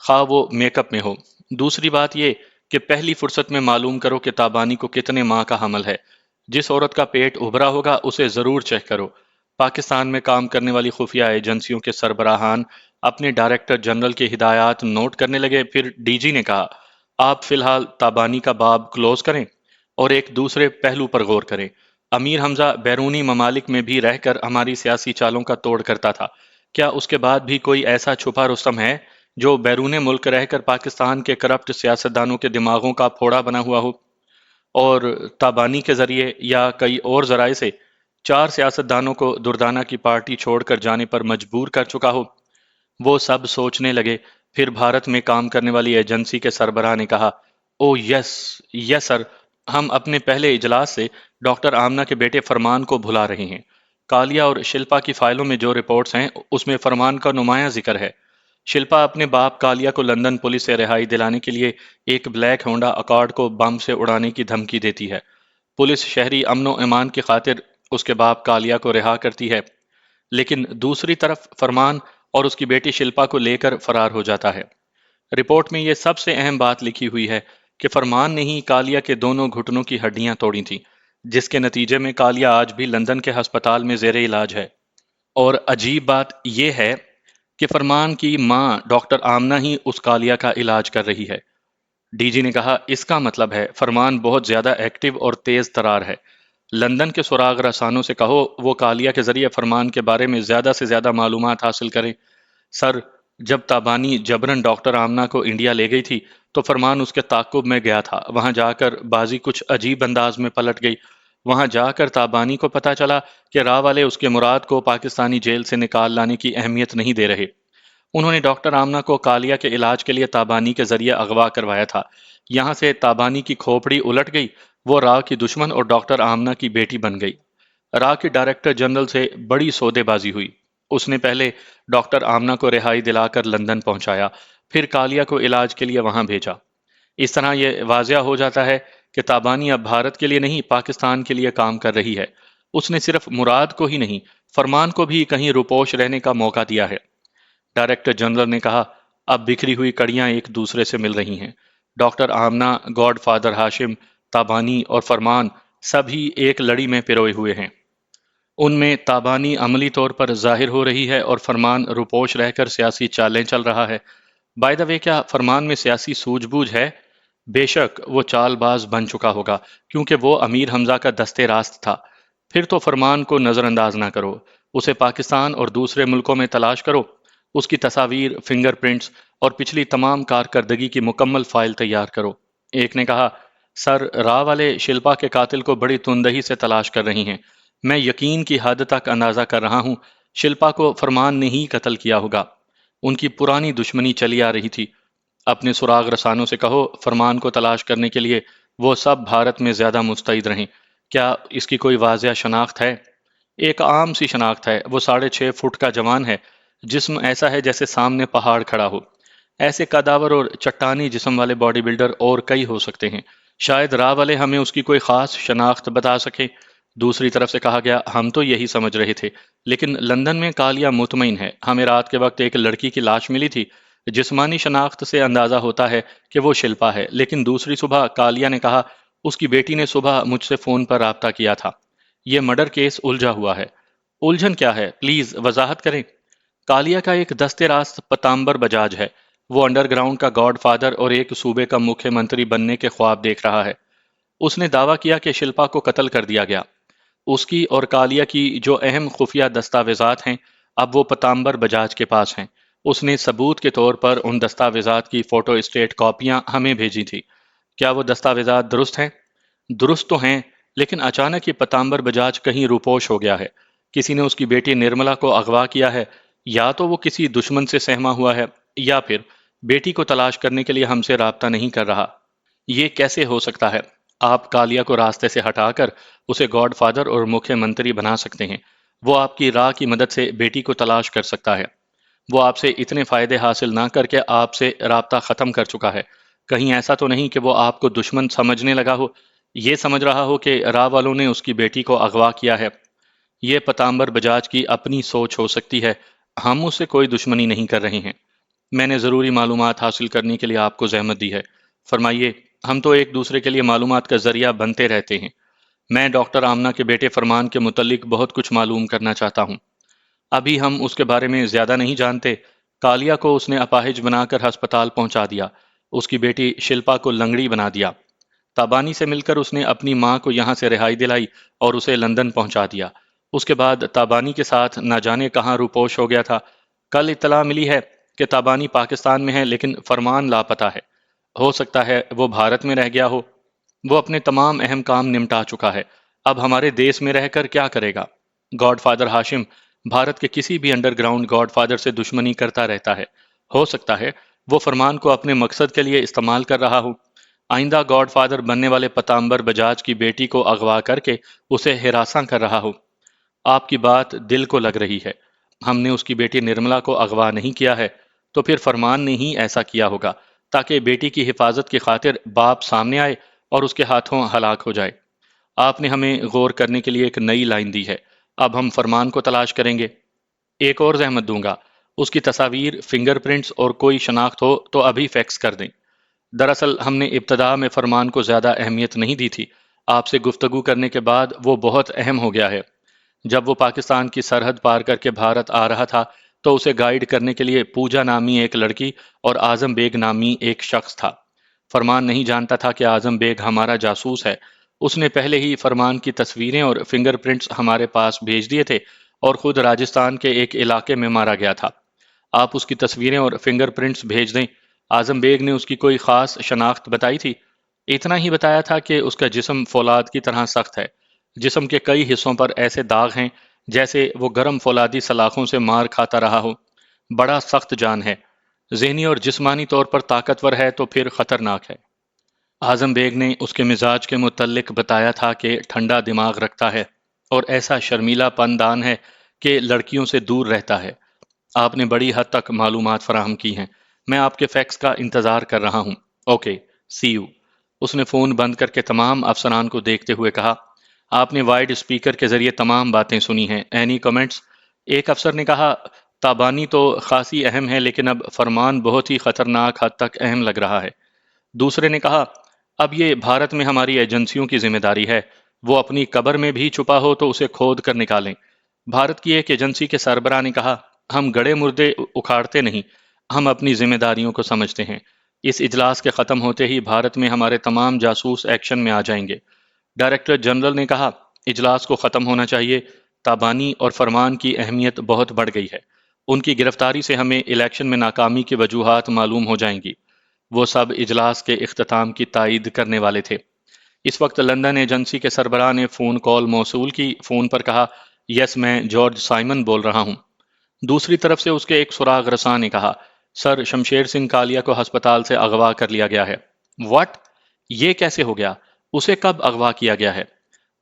خواہ وہ make up میں ہو۔ دوسری بات یہ کہ پہلی فرصت میں معلوم کرو کہ تابانی کو کتنے ماہ کا حمل ہے۔ جس عورت کا پیٹ ابھرا ہوگا اسے ضرور چیک کرو۔ پاکستان میں کام کرنے والی خفیہ ایجنسیوں کے سربراہان اپنے ڈائریکٹر جنرل کی ہدایات نوٹ کرنے لگے۔ پھر ڈی جی نے کہا، آپ فی الحال تابانی کا باب کلوز کریں اور ایک دوسرے پہلو پر غور کریں۔ امیر حمزہ بیرونی ممالک میں بھی رہ کر ہماری سیاسی چالوں کا توڑ کرتا تھا۔ کیا اس کے بعد بھی کوئی ایسا چھپا رستم ہے جو بیرون ملک رہ کر پاکستان کے کرپٹ سیاستدانوں کے دماغوں کا پھوڑا بنا ہوا ہو اور تابانی کے ذریعے یا کئی اور ذرائع سے 4 سیاستدانوں کو دردانہ کی پارٹی چھوڑ کر جانے پر مجبور کر چکا ہو؟ وہ سب سوچنے لگے۔ پھر بھارت میں کام کرنے والی ایجنسی کے سربراہ نے کہا، او یس، یس سر، ہم اپنے پہلے اجلاس سے ڈاکٹر آمنہ کے بیٹے فرمان کو بھلا رہے ہیں۔ کالیا اور شلپا کی فائلوں میں جو رپورٹس ہیں اس میں فرمان کا نمایاں ذکر ہے۔ شلپا اپنے باپ کالیا کو لندن پولیس سے رہائی دلانے کے لیے ایک بلیک ہونڈا اکارڈ کو بم سے اڑانے کی دھمکی دیتی ہے۔ پولیس شہری امن و امان کی خاطر اس کے باپ کالیا کو رہا کرتی ہے، لیکن دوسری طرف فرمان اور اس کی بیٹی شلپا کو لے کر فرار ہو جاتا ہے۔ رپورٹ میں یہ سب سے اہم بات لکھی ہوئی ہے کہ فرمان نے ہی کالیا کے دونوں گھٹنوں کی ہڈیاں توڑی تھیں، جس کے نتیجے میں کالیا آج بھی لندن کے ہسپتال میں زیر علاج ہے۔ اور عجیب بات یہ ہے کہ فرمان کی ماں ڈاکٹر آمنہ ہی اس کالیا کا علاج کر رہی ہے۔ ڈی جی نے کہا، اس کا مطلب ہے فرمان بہت زیادہ ایکٹیو اور تیز ترار ہے۔ لندن کے سراغ رسانوں سے کہو وہ کالیا کے ذریعے فرمان کے بارے میں زیادہ سے زیادہ معلومات حاصل کریں۔ سر، جب تابانی جبرن ڈاکٹر آمنہ کو انڈیا لے گئی تھی تو فرمان اس کے تعاقب میں گیا تھا۔ وہاں جا کر بازی کچھ عجیب انداز میں پلٹ گئی۔ وہاں جا کر تابانی کو پتا چلا کہ راہ والے اس کے مراد کو پاکستانی جیل سے نکال لانے کی اہمیت نہیں دے رہے۔ انہوں نے ڈاکٹر آمنہ کو کالیا کے علاج کے لیے تابانی کے ذریعے اغوا کروایا تھا۔ یہاں سے تابانی کی کھوپڑی الٹ گئی، وہ راہ کی دشمن اور ڈاکٹر آمنہ کی بیٹی بن گئی۔ راہ کے ڈائریکٹر جنرل سے بڑی سودے بازی ہوئی۔ اس نے پہلے ڈاکٹر آمنہ کو رہائی دلا کر لندن پہنچایا، پھر کالیا کو علاج کے لیے وہاں بھیجا۔ اس طرح یہ واضح ہو جاتا ہے کہ تابانی اب بھارت کے لیے نہیں پاکستان کے لیے کام کر رہی ہے۔ اس نے صرف مراد کو ہی نہیں، فرمان کو بھی کہیں روپوش رہنے کا موقع دیا ہے۔ ڈائریکٹر جنرل نے کہا، اب بکھری ہوئی کڑیاں ایک دوسرے سے مل رہی ہیں۔ ڈاکٹر آمنہ، گاڈ فادر ہاشم، تابانی اور فرمان سبھی ایک لڑی میں پروئے ہوئے ہیں۔ ان میں تابانی عملی طور پر ظاہر ہو رہی ہے اور فرمان روپوش رہ کر سیاسی چالیں چل رہا ہے۔ بائی دا وے، کیا فرمان میں سیاسی سوجھ بوجھ ہے؟ بے شک وہ چال باز بن چکا ہوگا، کیونکہ وہ امیر حمزہ کا دستے راست تھا۔ پھر تو فرمان کو نظر انداز نہ کرو، اسے پاکستان اور دوسرے ملکوں میں تلاش کرو۔ اس کی تصاویر، فنگر پرنٹس اور پچھلی تمام کارکردگی کی مکمل فائل تیار کرو۔ ایک نے کہا، سر، راہ والے شلپا کے قاتل کو بڑی تندہی سے تلاش کر رہی ہیں۔ میں یقین کی حد تک اندازہ کر رہا ہوں شلپا کو فرمان نے ہی قتل کیا ہوگا۔ ان کی پرانی دشمنی چلی آ رہی تھی۔ اپنے سراغ رسانوں سے کہو فرمان کو تلاش کرنے کے لیے وہ سب بھارت میں زیادہ مستعد رہیں۔ کیا اس کی کوئی واضح شناخت ہے؟ ایک عام سی شناخت ہے، وہ 6.5 فٹ کا جوان ہے، جسم ایسا ہے جیسے سامنے پہاڑ کھڑا ہو۔ ایسے قداور اور چٹانی جسم والے باڈی بلڈر اور کئی ہو سکتے ہیں، شاید راہ والے ہمیں اس کی کوئی خاص شناخت بتا سکیں۔ دوسری طرف سے کہا گیا، ہم تو یہی سمجھ رہے تھے، لیکن لندن میں کالیا مطمئن ہے۔ ہمیں رات کے وقت ایک لڑکی کی لاش ملی تھی، جسمانی شناخت سے اندازہ ہوتا ہے کہ وہ شلپا ہے، لیکن دوسری صبح کالیا نے کہا اس کی بیٹی نے صبح مجھ سے فون پر رابطہ کیا تھا۔ یہ مرڈر کیس الجھا ہوا ہے۔ الجھن کیا ہے؟ پلیز وضاحت کریں۔ کالیا کا ایک دستے راست پتامبر بجاج ہے۔ وہ انڈر گراؤنڈ کا گاڈ فادر اور ایک صوبے کا مکھیہ منتری بننے کے خواب دیکھ رہا ہے۔ اس نے دعویٰ کیا کہ شلپا کو قتل کر دیا گیا۔ اس کی اور کالیا کی جو اہم خفیہ دستاویزات ہیں اب وہ پتامبر بجاج کے پاس ہیں۔ اس نے ثبوت کے طور پر ان دستاویزات کی فوٹو اسٹیٹ کاپیاں ہمیں بھیجی تھی۔ کیا وہ دستاویزات درست ہیں؟ درست تو ہیں، لیکن اچانک یہ پتامبر بجاج کہیں روپوش ہو گیا ہے۔ کسی نے اس کی بیٹی نرملا کو اغوا کیا ہے، یا تو وہ کسی دشمن سے سہما ہوا ہے، یا پھر بیٹی کو تلاش کرنے کے لیے ہم سے رابطہ نہیں کر رہا۔ یہ کیسے ہو سکتا ہے؟ آپ کالیا کو راستے سے ہٹا کر اسے گاڈ فادر اور مکھیہ منتری بنا سکتے ہیں۔ وہ آپ کی راہ کی مدد سے بیٹی کو تلاش کر سکتا ہے۔ وہ آپ سے اتنے فائدے حاصل نہ کر کے آپ سے رابطہ ختم کر چکا ہے۔ کہیں ایسا تو نہیں کہ وہ آپ کو دشمن سمجھنے لگا ہو، یہ سمجھ رہا ہو کہ راہ والوں نے اس کی بیٹی کو اغوا کیا ہے۔ یہ پتامبر بجاج کی اپنی سوچ ہو سکتی ہے، ہم اس سے کوئی دشمنی نہیں کر رہے ہیں۔ میں نے ضروری معلومات حاصل کرنے کے لیے آپ کو زحمت دی ہے۔ فرمائیے، ہم تو ایک دوسرے کے لیے معلومات کا ذریعہ بنتے رہتے ہیں۔ میں ڈاکٹر آمنہ کے بیٹے فرمان کے متعلق بہت کچھ معلوم کرنا چاہتا ہوں۔ ابھی ہم اس کے بارے میں زیادہ نہیں جانتے۔ کالیا کو اس نے اپاہج بنا کر ہسپتال پہنچا دیا۔ اس کی بیٹی شلپا کو لنگڑی بنا دیا۔ تابانی سے مل کر اس نے اپنی ماں کو یہاں سے رہائی دلائی اور اسے لندن پہنچا دیا۔ اس کے بعد تابانی کے ساتھ نہ جانے کہاں روپوش ہو گیا تھا۔ کل اطلاع ملی ہے کہ تابانی پاکستان میں ہے لیکن فرمان لاپتہ ہے۔ ہو سکتا ہے وہ بھارت میں رہ گیا ہو۔ وہ اپنے تمام اہم کام نمٹا چکا ہے۔ اب ہمارے دیس میں رہ کر کیا کرے گا؟ گاڈ فادر ہاشم بھارت کے کسی بھی انڈر گراؤنڈ گاڈ فادر سے دشمنی کرتا رہتا ہے۔ ہو سکتا ہے وہ فرمان کو اپنے مقصد کے لیے استعمال کر رہا ہو۔ آئندہ گاڈ فادر بننے والے پتامبر بجاج کی بیٹی کو اغوا کر کے اسے ہراساں کر رہا ہو۔ آپ کی بات دل کو لگ رہی ہے۔ ہم نے اس کی بیٹی نرملا کو اغوا نہیں کیا ہے، تو پھر فرمان نے ہی ایسا کیا ہوگا تاکہ بیٹی کی حفاظت کی خاطر باپ سامنے آئے اور اس کے ہاتھوں ہلاک ہو جائے۔ آپ نے ہمیں غور کرنے کے لیے ایک نئی لائن دی ہے۔ اب ہم فرمان کو تلاش کریں گے۔ ایک اور زحمت دوں گا، اس کی تصاویر، فنگر پرنٹس اور کوئی شناخت ہو تو ابھی فیکس کر دیں۔ دراصل ہم نے ابتدا میں فرمان کو زیادہ اہمیت نہیں دی تھی۔ آپ سے گفتگو کرنے کے بعد وہ بہت اہم ہو گیا ہے۔ جب وہ پاکستان کی سرحد پار کر کے بھارت آ رہا تھا تو اسے گائیڈ کرنے کے لیے پوجا نامی ایک لڑکی اور اعظم بیگ نامی ایک شخص تھا۔ فرمان نہیں جانتا تھا کہ اعظم بیگ ہمارا جاسوس ہے۔ اس نے پہلے ہی فرمان کی تصویریں اور فنگر پرنٹس ہمارے پاس بھیج دیے تھے اور خود راجستھان کے ایک علاقے میں مارا گیا تھا۔ آپ اس کی تصویریں اور فنگر پرنٹس بھیج دیں۔ اعظم بیگ نے اس کی کوئی خاص شناخت بتائی تھی؟ اتنا ہی بتایا تھا کہ اس کا جسم فولاد کی طرح سخت ہے۔ جسم کے کئی حصوں پر ایسے داغ ہیں جیسے وہ گرم فولادی سلاخوں سے مار کھاتا رہا ہو۔ بڑا سخت جان ہے۔ ذہنی اور جسمانی طور پر طاقتور ہے تو پھر خطرناک ہے۔ اعظم بیگ نے اس کے مزاج کے متعلق بتایا تھا کہ ٹھنڈا دماغ رکھتا ہے اور ایسا شرمیلا پندان ہے کہ لڑکیوں سے دور رہتا ہے۔ آپ نے بڑی حد تک معلومات فراہم کی ہیں۔ میں آپ کے فیکس کا انتظار کر رہا ہوں۔ Okay, C you. اس نے فون بند کر کے تمام افسران کو دیکھتے ہوئے کہا، آپ نے وائڈ اسپیکر کے ذریعے تمام باتیں سنی ہیں۔ Any comments? ایک افسر نے کہا، تابانی تو خاصی اہم ہے لیکن اب فرمان بہت ہی خطرناک حد تک اہم لگ رہا ہے۔ دوسرے نے کہا، اب یہ بھارت میں ہماری ایجنسیوں کی ذمہ داری ہے۔ وہ اپنی قبر میں بھی چھپا ہو تو اسے کھود کر نکالیں۔ بھارت کی ایک ایجنسی کے سربراہ نے کہا، ہم گڑے مردے اکھاڑتے نہیں، ہم اپنی ذمہ داریوں کو سمجھتے ہیں۔ اس اجلاس کے ختم ہوتے ہی بھارت میں ہمارے تمام جاسوس ایکشن میں آ جائیں گے۔ ڈائریکٹر جنرل نے کہا، اجلاس کو ختم ہونا چاہیے۔ تابانی اور فرمان کی اہمیت بہت بڑھ گئی ہے۔ ان کی گرفتاری سے ہمیں الیکشن میں ناکامی کی وجوہات معلوم ہو جائیں گی۔ وہ سب اجلاس کے اختتام کی تائید کرنے والے تھے۔ اس وقت لندن ایجنسی کے سربراہ نے فون کال موصول کی۔ فون پر کہا، یس، میں جارج سائمن بول رہا ہوں۔ دوسری طرف سے اس کے ایک سراغ رساں نے کہا، سر، شمشیر سنگھ کالیا کو ہسپتال سے اغوا کر لیا گیا ہے۔ واٹ؟ یہ کیسے ہو گیا؟ اسے کب اغوا کیا گیا ہے؟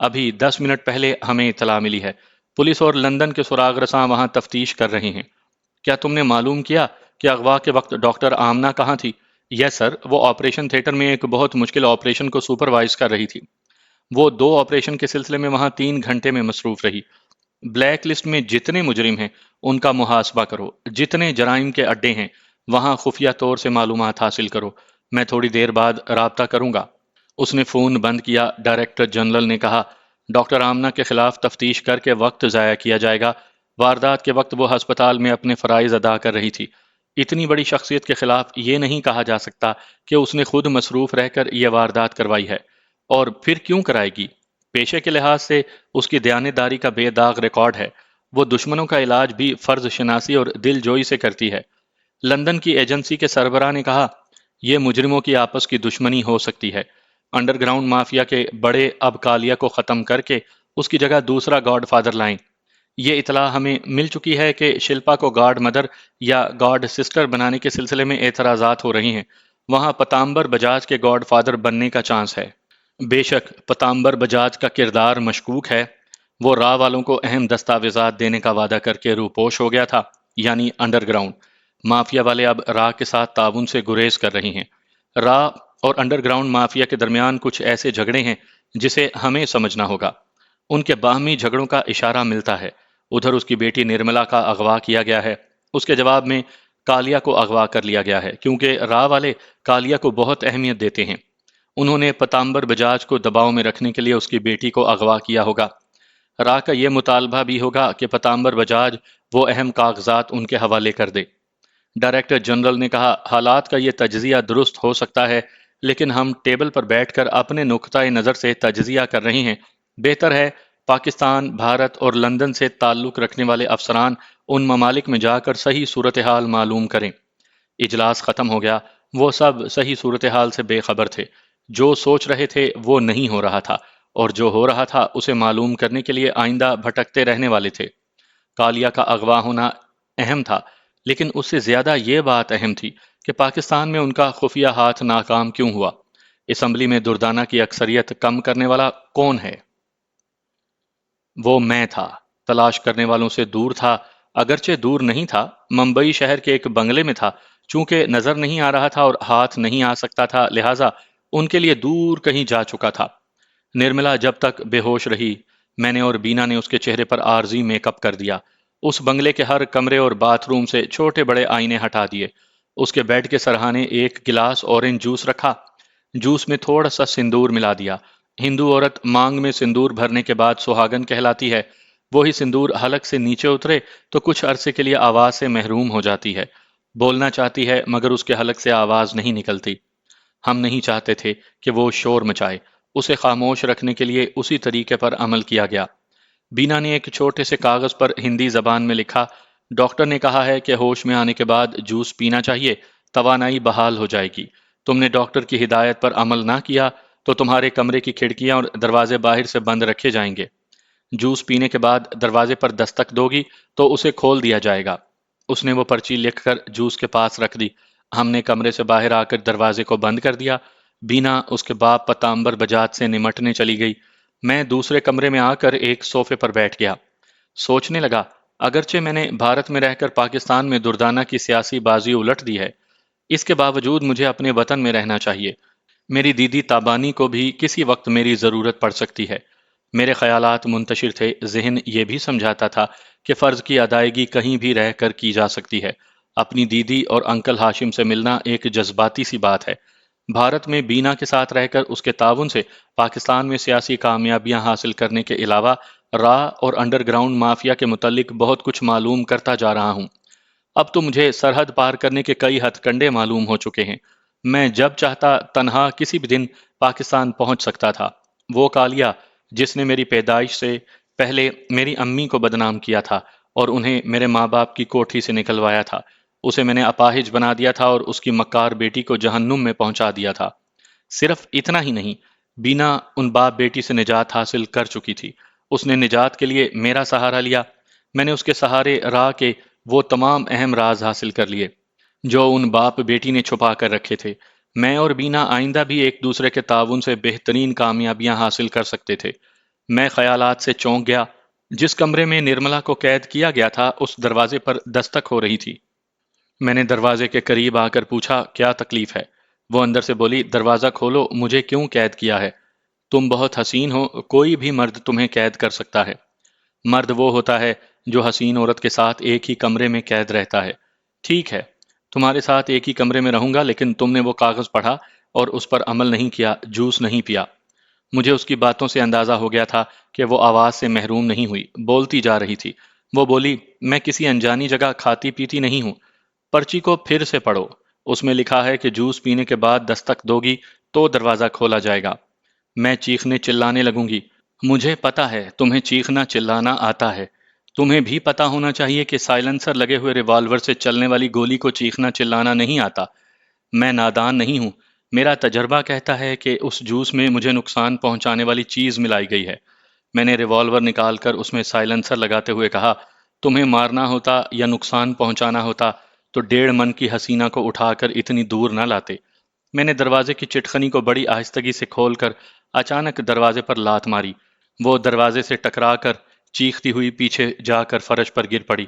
ابھی 10 منٹ پہلے ہمیں اطلاع ملی ہے۔ پولیس اور لندن کے سراغ رساں وہاں تفتیش کر رہے ہیں۔ کیا تم نے معلوم کیا کہ اغوا کے وقت ڈاکٹر آمنہ کہاں تھی؟ یس سر، وہ آپریشن تھیٹر میں ایک بہت مشکل آپریشن کو سپروائز کر رہی تھی۔ وہ 2 آپریشن کے سلسلے میں وہاں 3 گھنٹے میں مصروف رہی۔ بلیک لسٹ میں جتنے مجرم ہیں ان کا محاسبہ کرو۔ جتنے جرائم کے اڈے ہیں وہاں خفیہ طور سے معلومات حاصل کرو۔ میں تھوڑی دیر بعد رابطہ کروں گا۔ اس نے فون بند کیا۔ ڈائریکٹر جنرل نے کہا، ڈاکٹر آمنہ کے خلاف تفتیش کر کے وقت ضائع کیا جائے گا۔ واردات کے وقت وہ ہسپتال میں اپنے فرائض ادا کر رہی تھی۔ اتنی بڑی شخصیت کے خلاف یہ نہیں کہا جا سکتا کہ اس نے خود مصروف رہ کر یہ واردات کروائی ہے۔ اور پھر کیوں کرائے گی؟ پیشے کے لحاظ سے اس کی دیانتداری کا بے داغ ریکارڈ ہے۔ وہ دشمنوں کا علاج بھی فرض شناسی اور دل جوئی سے کرتی ہے۔ لندن کی ایجنسی کے سربراہ نے کہا، یہ مجرموں کی آپس کی دشمنی ہو سکتی ہے۔ انڈر گراؤنڈ مافیا کے بڑے اب کالیا کو ختم کر کے اس کی جگہ دوسرا گاڈ فادر لائیں۔ یہ اطلاع ہمیں مل چکی ہے کہ شلپا کو گاڈ مدر یا گاڈ سسٹر بنانے کے سلسلے میں اعتراضات ہو رہی ہیں۔ وہاں پتامبر بجاج کے گاڈ فادر بننے کا چانس ہے۔ بے شک پتامبر بجاج کا کردار مشکوک ہے۔ وہ راہ والوں کو اہم دستاویزات دینے کا وعدہ کر کے روپوش ہو گیا تھا، یعنی انڈر گراؤنڈ۔ مافیا والے اب راہ کے ساتھ تعاون سے گریز کر رہے ہیں۔ راہ اور انڈر گراؤنڈ مافیا کے درمیان کچھ ایسے جھگڑے ہیں جسے ہمیں سمجھنا ہوگا۔ ان کے باہمی جھگڑوں کا اشارہ ملتا ہے۔ ادھر اس کی بیٹی نرملا کا اغوا کیا گیا ہے۔ اس کے جواب میں کالیا کو اغوا کر لیا گیا ہے، کیونکہ راہ والے کالیا کو بہت اہمیت دیتے ہیں۔ انہوں نے پتامبر بجاج کو دباؤ میں رکھنے کے لیے اس کی بیٹی کو اغوا کیا ہوگا۔ راہ کا یہ مطالبہ بھی ہوگا کہ پتامبر بجاج وہ اہم کاغذات ان کے حوالے کر دے۔ ڈائریکٹر جنرل نے کہا، حالات کا یہ تجزیہ درست ہو سکتا ہے، لیکن ہم ٹیبل پر بیٹھ کر اپنے نقطۂ نظر سے تجزیہ کر رہے ہیں۔ بہتر ہے پاکستان، بھارت اور لندن سے تعلق رکھنے والے افسران ان ممالک میں جا کر صحیح صورتحال معلوم کریں۔ اجلاس ختم ہو گیا۔ وہ سب صحیح صورتحال سے بے خبر تھے۔ جو سوچ رہے تھے وہ نہیں ہو رہا تھا، اور جو ہو رہا تھا اسے معلوم کرنے کے لیے آئندہ بھٹکتے رہنے والے تھے۔ کالیا کا اغوا ہونا اہم تھا، لیکن اس سے زیادہ یہ بات اہم تھی کہ پاکستان میں ان کا خفیہ ہاتھ ناکام کیوں ہوا۔ اسمبلی میں دردانہ کی اکثریت کم کرنے والا کون ہے؟ وہ میں تھا۔ تلاش کرنے والوں سے دور تھا، اگرچہ دور نہیں تھا، ممبئی شہر کے ایک بنگلے میں تھا۔ چونکہ نظر نہیں آ رہا تھا اور ہاتھ نہیں آ سکتا تھا، لہٰذا ان کے لیے دور کہیں جا چکا تھا۔ نرملا جب تک بے ہوش رہی، میں نے اور بینا نے اس کے چہرے پر عارضی میک اپ کر دیا۔ اس بنگلے کے ہر کمرے اور باتھ روم سے چھوٹے بڑے آئینے ہٹا دیے۔ اس کے بیڈ کے سرہانے ایک گلاس اورنج جوس رکھا۔ جوس میں تھوڑا سا سندور ملا دیا۔ ہندو عورت مانگ میں سندور بھرنے کے بعد سہاگن کہلاتی ہے۔ وہی سندور حلق سے نیچے اترے تو کچھ عرصے کے لیے آواز سے محروم ہو جاتی ہے۔ بولنا چاہتی ہے مگر اس کے حلق سے آواز نہیں نکلتی۔ ہم نہیں چاہتے تھے کہ وہ شور مچائے۔ اسے خاموش رکھنے کے لیے اسی طریقے پر عمل کیا گیا۔ بینا نے ایک چھوٹے سے کاغذ پر ہندی زبان میں لکھا، ڈاکٹر نے کہا ہے کہ ہوش میں آنے کے بعد جوس پینا چاہیے، توانائی بحال ہو جائے گی۔ تم نے ڈاکٹر کی ہدایت پر عمل نہ کیا تو تمہارے کمرے کی کھڑکیاں اور دروازے باہر سے بند رکھے جائیں گے۔ جوس پینے کے بعد دروازے پر دستک دو گی تو اسے کھول دیا جائے گا۔ اس نے وہ پرچی لکھ کر جوس کے پاس رکھ دی۔ ہم نے کمرے سے باہر آ کر دروازے کو بند کر دیا۔ بینا اس کے باپ پتامبر بجاج سے نمٹنے چلی گئی۔ میں دوسرے کمرے میں آ کر ایک صوفے پر بیٹھ گیا۔ سوچنے لگا، اگرچہ میں نے بھارت میں رہ کر پاکستان میں دردانہ کی سیاسی بازی الٹ دی ہے، اس کے باوجود مجھے اپنے وطن میں رہنا چاہیے۔ میری دیدی تابانی کو بھی کسی وقت میری ضرورت پڑ سکتی ہے۔ میرے خیالات منتشر تھے، ذہن یہ بھی سمجھاتا تھا کہ فرض کی ادائیگی کہیں بھی رہ کر کی جا سکتی ہے۔ اپنی دیدی اور انکل ہاشم سے ملنا ایک جذباتی سی بات ہے۔ بھارت میں بینا کے ساتھ رہ کر اس کے تعاون سے پاکستان میں سیاسی کامیابیاں حاصل کرنے کے علاوہ راہ اور انڈر گراؤنڈ مافیا کے متعلق بہت کچھ معلوم کرتا جا رہا ہوں۔ اب تو مجھے سرحد پار کرنے کے کئی ہتھ کنڈے معلوم ہو چکے ہیں۔ میں جب چاہتا تنہا کسی بھی دن پاکستان پہنچ سکتا تھا۔ وہ کالیا جس نے میری پیدائش سے پہلے میری امی کو بدنام کیا تھا اور انہیں میرے ماں باپ کی کوٹھی سے نکلوایا تھا، اسے میں نے اپاہج بنا دیا تھا اور اس کی مکار بیٹی کو جہنم میں پہنچا دیا تھا۔ صرف اتنا ہی نہیں، بینا ان باپ بیٹی سے نجات حاصل کر چکی تھی۔ اس نے نجات کے لیے میرا سہارا لیا۔ میں نے اس کے سہارے راہ کے وہ تمام اہم راز حاصل کر لیے جو ان باپ بیٹی نے چھپا کر رکھے تھے۔ میں اور بینا آئندہ بھی ایک دوسرے کے تعاون سے بہترین کامیابیاں حاصل کر سکتے تھے۔ میں خیالات سے چونک گیا۔ جس کمرے میں نرملا کو قید کیا گیا تھا اس دروازے پر دستک ہو رہی تھی۔ میں نے دروازے کے قریب آ کر پوچھا، کیا تکلیف ہے؟ وہ اندر سے بولی، دروازہ کھولو، مجھے کیوں قید کیا ہے؟ تم بہت حسین ہو، کوئی بھی مرد تمہیں قید کر سکتا ہے۔ مرد وہ ہوتا ہے جو حسین عورت کے ساتھ ایک ہی کمرے میں قید رہتا ہے۔ ٹھیک ہے، تمہارے ساتھ ایک ہی کمرے میں رہوں گا، لیکن تم نے وہ کاغذ پڑھا اور اس پر عمل نہیں کیا، جوس نہیں پیا۔ مجھے اس کی باتوں سے اندازہ ہو گیا تھا کہ وہ آواز سے محروم نہیں ہوئی، بولتی جا رہی تھی۔ وہ بولی، میں کسی انجانی جگہ کھاتی پیتی نہیں ہوں۔ پرچی کو پھر سے پڑھو، اس میں لکھا ہے کہ جوس پینے کے بعد دستک دو گی تو دروازہ کھولا جائے گا۔ میں چیخنے چلانے لگوں گی۔ مجھے پتا ہے تمہیں چیخنا چلانا آتا ہے۔ تمہیں بھی پتا ہونا چاہیے کہ سائلنسر لگے ہوئے ریوالور سے چلنے والی گولی کو چیخنا چلانا نہیں آتا۔ میں نادان نہیں ہوں۔ میرا تجربہ کہتا ہے کہ اس جوس میں مجھے نقصان پہنچانے والی چیز ملائی گئی ہے۔ میں نے ریوالور نکال کر اس میں سائلنسر لگاتے ہوئے کہا، تمہیں مارنا ہوتا یا نقصان پہنچانا ہوتا تو 1.5 من کی حسینہ کو اٹھا کر اتنی دور نہ لاتے۔ میں نے دروازے کی چٹخنی کو بڑی آہستگی سے کھول کر اچانک دروازے پر لات ماری۔ وہ دروازے سے ٹکرا کر چیختی ہوئی پیچھے جا کر فرش پر گر پڑی۔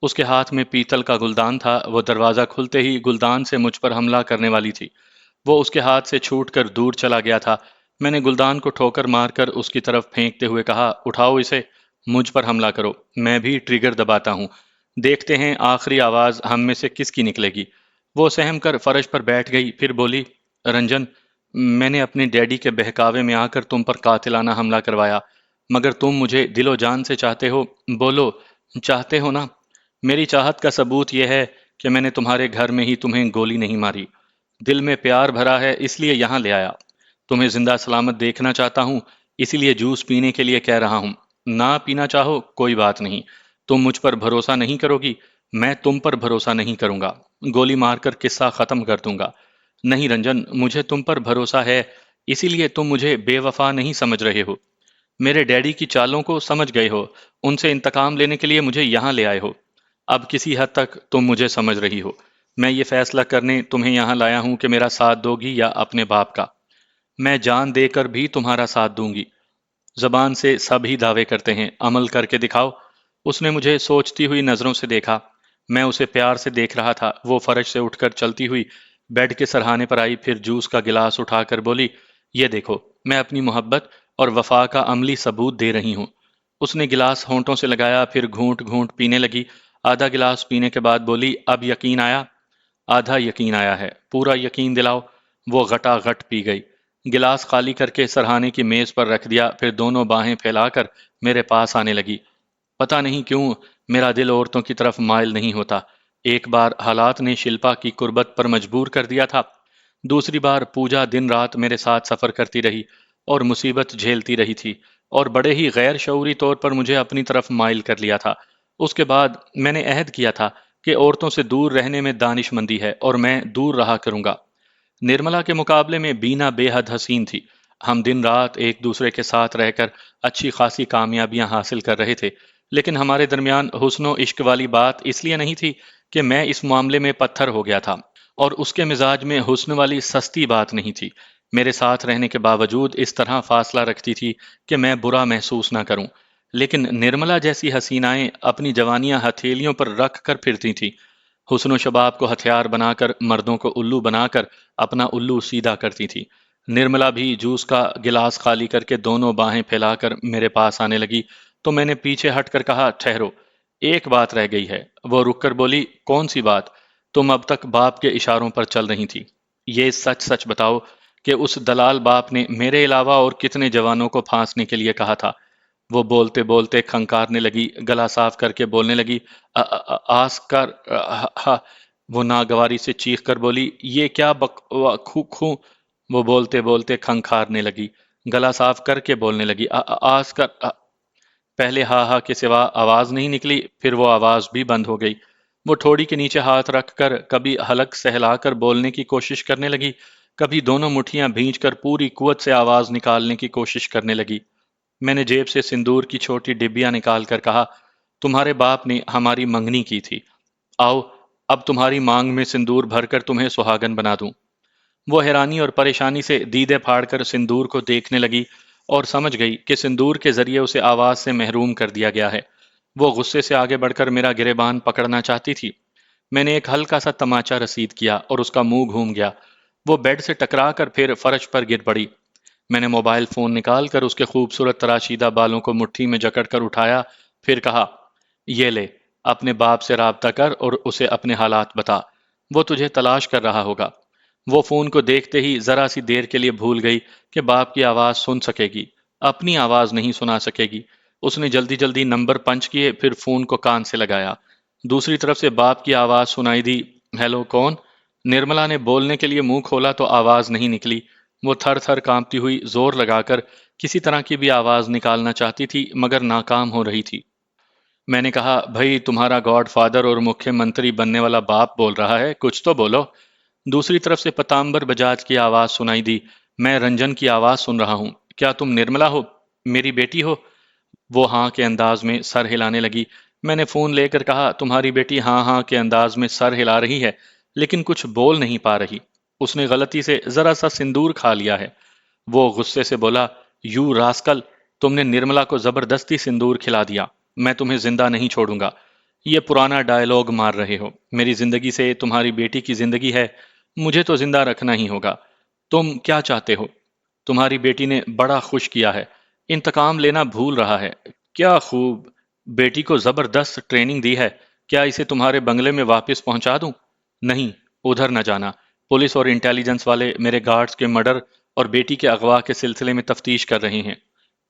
اس کے ہاتھ میں پیتل کا گلدان تھا۔ وہ دروازہ کھلتے ہی گلدان سے مجھ پر حملہ کرنے والی تھی۔ وہ اس کے ہاتھ سے چھوٹ کر دور چلا گیا تھا۔ میں نے گلدان کو ٹھوکر مار کر اس کی طرف پھینکتے ہوئے کہا، اٹھاؤ اسے، مجھ پر حملہ کرو، میں بھی ٹریگر دباتا ہوں۔ دیکھتے ہیں آخری آواز ہم میں سے کس کی نکلے گی۔ وہ سہم کر فرش پر بیٹھ گئی، پھر بولی، رنجن، میں نے اپنے ڈیڈی کے بہکاوے میں آ کر تم پر قاتلانہ حملہ کروایا، مگر تم مجھے دل و جان سے چاہتے ہو، بولو، چاہتے ہو نا؟ میری چاہت کا ثبوت یہ ہے کہ میں نے تمہارے گھر میں ہی تمہیں گولی نہیں ماری، دل میں پیار بھرا ہے اس لیے یہاں لے آیا، تمہیں زندہ سلامت دیکھنا چاہتا ہوں، اسی لیے جوس پینے کے لیے کہہ رہا ہوں، نہ پینا چاہو کوئی بات نہیں، تم مجھ پر بھروسہ نہیں کرو گی، میں تم پر بھروسہ نہیں کروں گا، گولی مار کر قصہ ختم کر دوں گا۔ نہیں رنجن، مجھے تم پر بھروسہ ہے، اسی لیے تم مجھے بے وفا نہیں سمجھ رہے ہو، میرے ڈیڈی کی چالوں کو سمجھ گئے ہو، ان سے انتقام لینے کے لیے مجھے یہاں لے آئے ہو، اب کسی حد تک تم مجھے سمجھ رہی ہو، میں یہ فیصلہ کرنے تمہیں یہاں لایا ہوں کہ میرا ساتھ دو گی یا اپنے باپ کا۔ میں جان دے کر بھی تمہارا ساتھ دوں گی۔ زبان سے سب ہی دعوے کرتے ہیں، عمل کر کے دکھاؤ۔ اس نے مجھے سوچتی ہوئی نظروں سے دیکھا، میں اسے پیار سے دیکھ رہا تھا۔ وہ فرش سے اٹھ کر چلتی ہوئی بیڈ کے سرہانے پر آئی، پھر جوس کا گلاس اٹھا کر بولی، یہ دیکھو، میں اپنی محبت اور وفا کا عملی ثبوت دے رہی ہوں۔ اس نے گلاس ہونٹوں سے لگایا، پھر گھونٹ گھونٹ پینے لگی۔ آدھا گلاس پینے کے بعد بولی، اب یقین آیا؟ آدھا یقین آیا ہے، پورا یقین دلاؤ۔ وہ غٹا غٹ پی گئی، گلاس خالی کر کے سرہانے کی میز پر رکھ دیا، پھر دونوں باہیں پھیلا کر میرے پاس آنے لگی۔ پتہ نہیں کیوں میرا دل عورتوں کی طرف مائل نہیں ہوتا۔ ایک بار حالات نے شلپا کی قربت پر مجبور کر دیا تھا، دوسری بار پوجا دن رات میرے ساتھ سفر کرتی رہی اور مصیبت جھیلتی رہی تھی، اور بڑے ہی غیر شعوری طور پر مجھے اپنی طرف مائل کر لیا تھا۔ اس کے بعد میں نے عہد کیا تھا کہ عورتوں سے دور رہنے میں دانش مندی ہے، اور میں دور رہا کروں گا۔ نرملا کے مقابلے میں بینا بے حد حسین تھی۔ ہم دن رات ایک دوسرے کے ساتھ رہ کر اچھی خاصی کامیابیاں حاصل کر رہے تھے، لیکن ہمارے درمیان حسن و عشق والی بات اس لیے نہیں تھی کہ میں اس معاملے میں پتھر ہو گیا تھا، اور اس کے مزاج میں حسن والی سستی بات نہیں تھی۔ میرے ساتھ رہنے کے باوجود اس طرح فاصلہ رکھتی تھی کہ میں برا محسوس نہ کروں، لیکن نرملا جیسی حسینائیں اپنی جوانیاں ہتھیلیوں پر رکھ کر پھرتی تھیں، حسن و شباب کو ہتھیار بنا کر، مردوں کو الو بنا کر اپنا الو سیدھا کرتی تھی۔ نرملا بھی جوس کا گلاس خالی کر کے دونوں باہیں پھیلا کر میرے پاس آنے لگی، تو میں نے پیچھے ہٹ کر کہا، ٹھہرو، ایک بات رہ گئی ہے۔ وہ رک کر بولی، کون سی بات؟ تم اب تک باپ کے اشاروں پر چل رہی تھی، یہ سچ سچ بتاؤ کہ اس دلال باپ نے میرے علاوہ اور کتنے جوانوں کو پھانسنے کے لیے کہا تھا؟ وہ بولتے بولتے کھنکارنے لگی، گلا صاف کر کے بولنے لگی، آسکر، وہ ناگواری سے چیخ کر بولی، یہ کیا خو خو۔ وہ بولتے بولتے کھنکارنے لگی، گلا صاف کر کے بولنے لگی، آسکر۔ پہلے ہا ہا کے سوا آواز نہیں نکلی، پھر وہ آواز بھی بند ہو گئی۔ وہ ٹھوڑی کے نیچے ہاتھ رکھ کر کبھی حلق سہلا کر بولنے کی کوشش کرنے لگی، کبھی دونوں مٹھیاں بھینچ کر پوری قوت سے آواز نکالنے کی کوشش کرنے لگی۔ میں نے جیب سے سندور کی چھوٹی ڈبیاں نکال کر کہا، تمہارے باپ نے ہماری منگنی کی تھی، آؤ اب تمہاری مانگ میں سندور بھر کر تمہیں سہاگن بنا دوں۔ وہ حیرانی اور پریشانی سے دیدے پھاڑ کر سندور کو دیکھنے لگی اور سمجھ گئی کہ سندور کے ذریعے اسے آواز سے محروم کر دیا گیا ہے۔ وہ غصے سے آگے بڑھ کر میرا گریبان پکڑنا چاہتی تھی، میں نے ایک ہلکا سا تماچا رسید کیا اور اس کا منہ گھوم گیا۔ وہ بیڈ سے ٹکرا کر پھر فرش پر گر پڑی۔ میں نے موبائل فون نکال کر اس کے خوبصورت تراشیدہ بالوں کو مٹھی میں جکڑ کر اٹھایا، پھر کہا، یہ لے، اپنے باپ سے رابطہ کر اور اسے اپنے حالات بتا، وہ تجھے تلاش کر رہا ہوگا۔ وہ فون کو دیکھتے ہی ذرا سی دیر کے لیے بھول گئی کہ باپ کی آواز سن سکے گی، اپنی آواز نہیں سنا سکے گی۔ اس نے جلدی جلدی نمبر پنچ کیے، پھر فون کو کان سے لگایا۔ دوسری طرف سے باپ کی آواز سنائی دی، ہیلو، کون؟ نرملا نے بولنے کے لیے منہ کھولا تو آواز نہیں نکلی۔ وہ تھر تھر کانپتی ہوئی زور لگا کر کسی طرح کی بھی آواز نکالنا چاہتی تھی، مگر ناکام ہو رہی تھی۔ میں نے کہا، بھائی تمہارا گاڈ فادر اور مکھیہ منتری بننے والا باپ بول رہا ہے، کچھ تو بولو۔ دوسری طرف سے پتامبر بجاج کی آواز سنائی دی، میں رنجن کی آواز سن رہا ہوں، کیا تم نرملا ہو، میری بیٹی ہو؟ وہ ہاں کے انداز میں سر ہلانے لگی۔ میں نے فون لے کر کہا، تمہاری بیٹی ہاں ہاں کے انداز میں سر ہلا رہی ہے، لیکن کچھ بول نہیں پا رہی، اس نے غلطی سے ذرا سا سندور کھا لیا ہے۔ وہ غصے سے بولا، یو راسکل، تم نے نرملا کو زبردستی سندور کھلا دیا، میں تمہیں زندہ نہیں چھوڑوں گا۔ یہ پرانا ڈائیلاگ مار رہے ہو، میری زندگی سے تمہاری بیٹی کی زندگی ہے، مجھے تو زندہ رکھنا ہی ہوگا۔ تم کیا چاہتے ہو؟ تمہاری بیٹی نے بڑا خوش کیا ہے، انتقام لینا بھول رہا ہے، کیا خوب، بیٹی کو زبردست ٹریننگ دی ہے، کیا اسے تمہارے بنگلے میں واپس پہنچا دوں؟ نہیں، ادھر نہ جانا۔ پولیس اور انٹیلیجنس والے میرے گارڈز کے مرڈر اور بیٹی کے اغوا کے سلسلے میں تفتیش کر رہے ہیں۔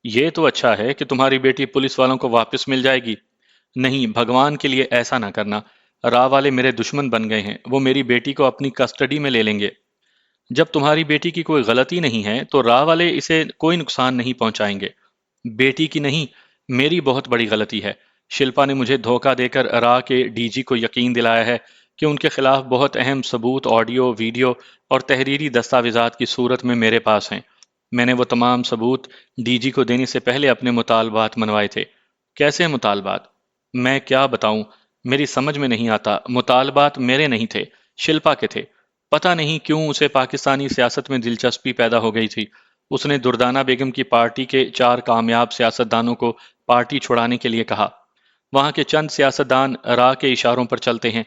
یہ تو اچھا ہے کہ تمہاری بیٹی پولیس والوں کو واپس مل جائے گی۔ نہیں، بھگوان کے لیے ایسا نہ کرنا۔ راہ والے میرے دشمن بن گئے ہیں، وہ میری بیٹی کو اپنی کسٹڈی میں لے لیں گے۔ جب تمہاری بیٹی کی کوئی غلطی نہیں ہے تو راہ والے اسے کوئی نقصان نہیں پہنچائیں گے۔ بیٹی کی نہیں، میری بہت بڑی غلطی ہے۔ شلپا نے مجھے دھوکہ دے کر راہ کے ڈی جی کو یقین دلایا ہے کہ ان کے خلاف بہت اہم ثبوت آڈیو، ویڈیو اور تحریری دستاویزات کی صورت میں میرے پاس ہیں۔ میں نے وہ تمام ثبوت ڈی جی کو دینے سے پہلے اپنے مطالبات منوائے تھے۔ کیسے مطالبات؟ میں کیا بتاؤں، میری سمجھ میں نہیں آتا۔ مطالبات میرے نہیں تھے، شلپا کے تھے۔ پتہ نہیں کیوں اسے پاکستانی سیاست میں دلچسپی پیدا ہو گئی تھی۔ اس نے دردانہ بیگم کی پارٹی کے 4 کامیاب سیاستدانوں کو پارٹی چھوڑانے کے لیے کہا۔ وہاں کے چند سیاستدان راہ کے اشاروں پر چلتے ہیں۔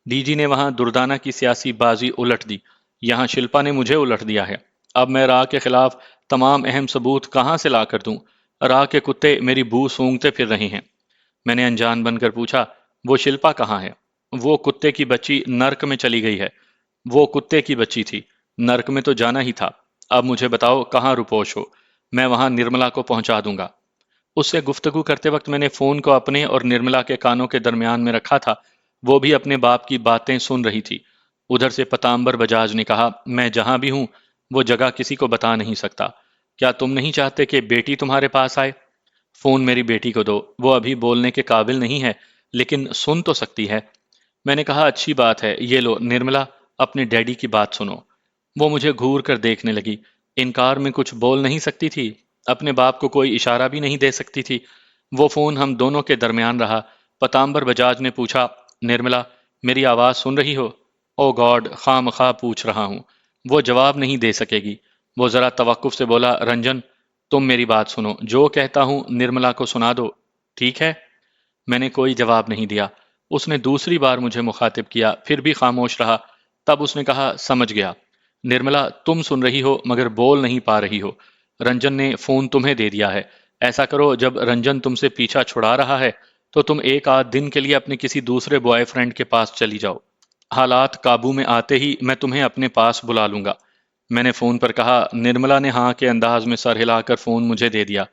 ڈی جی نے وہاں دردانہ کی سیاسی بازی الٹ دی، یہاں شلپا نے مجھے الٹ دیا ہے۔ اب میں راہ کے خلاف تمام اہم ثبوت کہاں سے لا کر دوں؟ راہ کے کتے میری بو سونگتے پھر رہے ہیں۔ میں نے انجان بن کر پوچھا، وہ شلپا کہاں ہے؟ وہ کتے کی بچی نرک میں چلی گئی ہے۔ وہ کتے کی بچی تھی، نرک میں تو جانا ہی تھا۔ اب مجھے بتاؤ کہاں روپوش ہو، میں وہاں نرملا کو پہنچا دوں گا۔ اس سے گفتگو کرتے وقت میں نے فون کو اپنے اور نرملا کے کانوں کے درمیان میں رکھا تھا۔ وہ بھی اپنے باپ کی باتیں سن رہی تھی۔ ادھر سے پتامبر بجاج نے کہا، میں جہاں بھی ہوں وہ جگہ کسی کو بتا نہیں سکتا۔ کیا تم نہیں چاہتے کہ بیٹی تمہارے پاس آئے؟ فون میری بیٹی کو دو، وہ ابھی بولنے کے قابل نہیں ہے لیکن سن تو سکتی ہے۔ میں نے کہا، اچھی بات ہے، یہ لو نرملا، اپنے ڈیڈی کی بات سنو۔ وہ مجھے گھور کر دیکھنے لگی۔ انکار میں کچھ بول نہیں سکتی تھی، اپنے باپ کو کوئی اشارہ بھی نہیں دے سکتی تھی۔ وہ فون ہم دونوں کے درمیان رہا۔ پتامبر بجاج نے پوچھا، نرملا میری آواز سن رہی ہو؟ او گاڈ، خواہ مخواہ پوچھ رہا ہوں۔ وہ جواب نہیں دے سکے گی۔ وہ ذرا توقف سے بولا، رنجن تم میری بات سنو، جو کہتا ہوں نرملا کو سنا دو، ٹھیک ہے؟ میں نے کوئی جواب نہیں دیا۔ اس نے دوسری بار مجھے مخاطب کیا، پھر بھی خاموش رہا۔ تب اس نے کہا، سمجھ گیا۔ نرملا تم سن رہی ہو مگر بول نہیں پا رہی ہو۔ رنجن نے فون تمہیں دے دیا ہے۔ ایسا کرو، جب رنجن تم سے پیچھا چھڑا رہا ہے تو تم ایک آدھ دن کے لیے اپنے کسی دوسرے بوائے فرینڈ کے پاس چلی جاؤ۔ حالات قابو میں آتے ہی میں تمہیں اپنے پاس بلا لوں گا۔ میں نے فون پر کہا۔ نرملا نے ہاں کے انداز میں سر ہلا کر فون مجھے دے دیا۔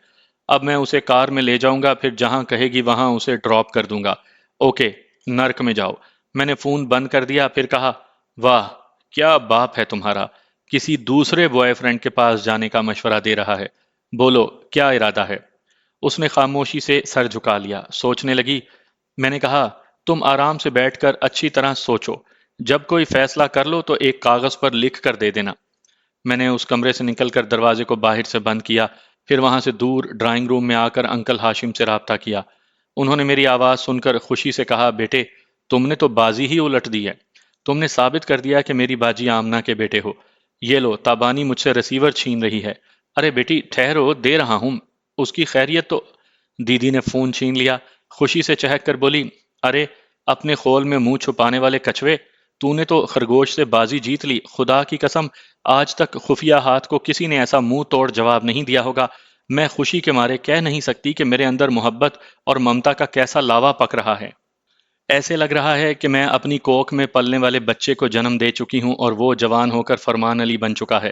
اب میں اسے کار میں لے جاؤں گا، پھر جہاں کہے گی وہاں اسے ڈراپ کر دوں گا۔ اوکے، نرک میں جاؤ۔ میں نے فون بند کر دیا، پھر کہا، واہ کیا باپ ہے تمہارا، کسی دوسرے بوائے فرینڈ کے پاس جانے کا مشورہ دے رہا ہے۔ بولو کیا ارادہ ہے؟ اس نے خاموشی سے سر جھکا لیا، سوچنے لگی۔ میں نے کہا، تم آرام سے بیٹھ کر اچھی طرح سوچو، جب کوئی فیصلہ کر لو تو ایک کاغذ پر لکھ کر دے دینا۔ میں نے اس کمرے سے نکل کر دروازے کو باہر سے بند کیا، پھر وہاں سے دور ڈرائنگ روم میں آ کر انکل ہاشم سے رابطہ کیا۔ انہوں نے میری آواز سن کر خوشی سے کہا، بیٹے تم نے تو بازی ہی الٹ دی ہے۔ تم نے ثابت کر دیا کہ میری باجی آمنہ کے بیٹے ہو۔ یہ لو تابانی مجھ سے ریسیور چھین رہی ہے۔ ارے بیٹی ٹھہرو، دے رہا ہوں، اس کی خیریت تو… دیدی نے فون چھین لیا، خوشی سے چہک کر بولی، ارے اپنے خول میں منہ چھپانے والے کچھوے، تو نے تو خرگوش سے بازی جیت لی۔ خدا کی قسم آج تک خفیہ ہاتھ کو کسی نے ایسا منہ توڑ جواب نہیں دیا ہوگا۔ میں خوشی کے مارے کہہ نہیں سکتی کہ میرے اندر محبت اور ممتا کا کیسا لاوا پک رہا ہے۔ ایسے لگ رہا ہے کہ میں اپنی کوکھ میں پلنے والے بچے کو جنم دے چکی ہوں اور وہ جوان ہو کر فرمان علی بن چکا ہے۔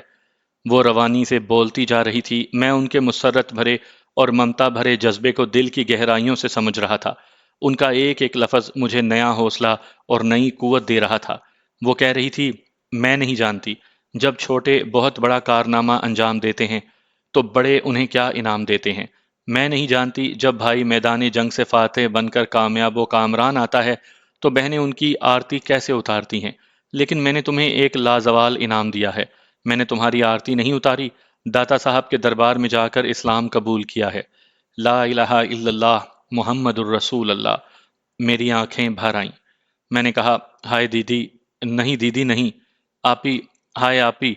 وہ روانی سے بولتی جا رہی تھی، میں ان کے مسرت بھرے اور ممتا بھرے جذبے کو دل کی گہرائیوں سے سمجھ رہا تھا۔ ان کا ایک ایک لفظ مجھے نیا حوصلہ اور نئی قوت دے رہا تھا۔ وہ کہہ رہی تھی، میں نہیں جانتی، جب چھوٹے بہت بڑا کارنامہ انجام دیتے ہیں تو بڑے انہیں کیا انعام دیتے ہیں۔ میں نہیں جانتی جب بھائی میدان جنگ سے فاتح بن کر کامیاب و کامران آتا ہے تو بہنیں ان کی آرتی کیسے اتارتی ہیں۔ لیکن میں نے تمہیں ایک لازوال انعام دیا ہے۔ میں نے تمہاری آرتی نہیں اتاری، داتا صاحب کے دربار میں جا کر اسلام قبول کیا ہے۔ لا الہ الا اللہ محمد الرسول اللہ۔ میری آنکھیں بھر آئیں۔ میں نے کہا، ہائے دیدی، نہیں دیدی نہیں، آپی، ہائے آپی،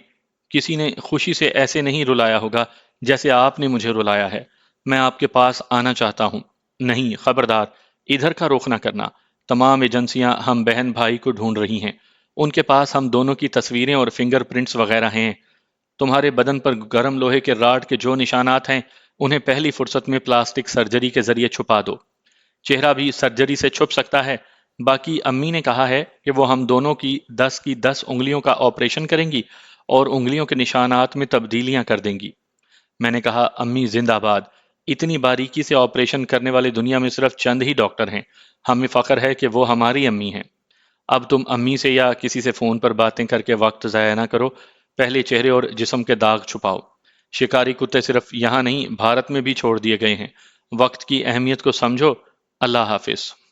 کسی نے خوشی سے ایسے نہیں رلایا ہوگا جیسے آپ نے مجھے رلایا ہے۔ میں آپ کے پاس آنا چاہتا ہوں۔ نہیں، خبردار، ادھر کا رخ نہ کرنا۔ تمام ایجنسیاں ہم بہن بھائی کو ڈھونڈ رہی ہیں۔ ان کے پاس ہم دونوں کی تصویریں اور فنگر پرنٹس وغیرہ ہیں۔ تمہارے بدن پر گرم لوہے کے راڈ کے جو نشانات ہیں انہیں پہلی فرصت میں پلاسٹک سرجری کے ذریعے چھپا دو۔ چہرہ بھی سرجری سے چھپ سکتا ہے باقی امی نے کہا ہے کہ وہ ہم دونوں کی 10 انگلیوں کا آپریشن کریں گی اور انگلیوں کے نشانات میں تبدیلیاں کر دیں گی۔ میں نے کہا امی زندہ باد، اتنی باریکی سے آپریشن کرنے والے دنیا میں صرف چند ہی ڈاکٹر ہیں، ہمیں فخر ہے کہ وہ ہماری امی ہیں۔ اب تم امی سے یا کسی سے فون پر باتیں کر کے وقت ضائع نہ کرو، پہلے چہرے اور جسم کے داغ چھپاؤ۔ شکاری کتے صرف یہاں نہیں، بھارت میں بھی چھوڑ دیے گئے ہیں۔ وقت کی اہمیت کو سمجھو۔ اللہ حافظ۔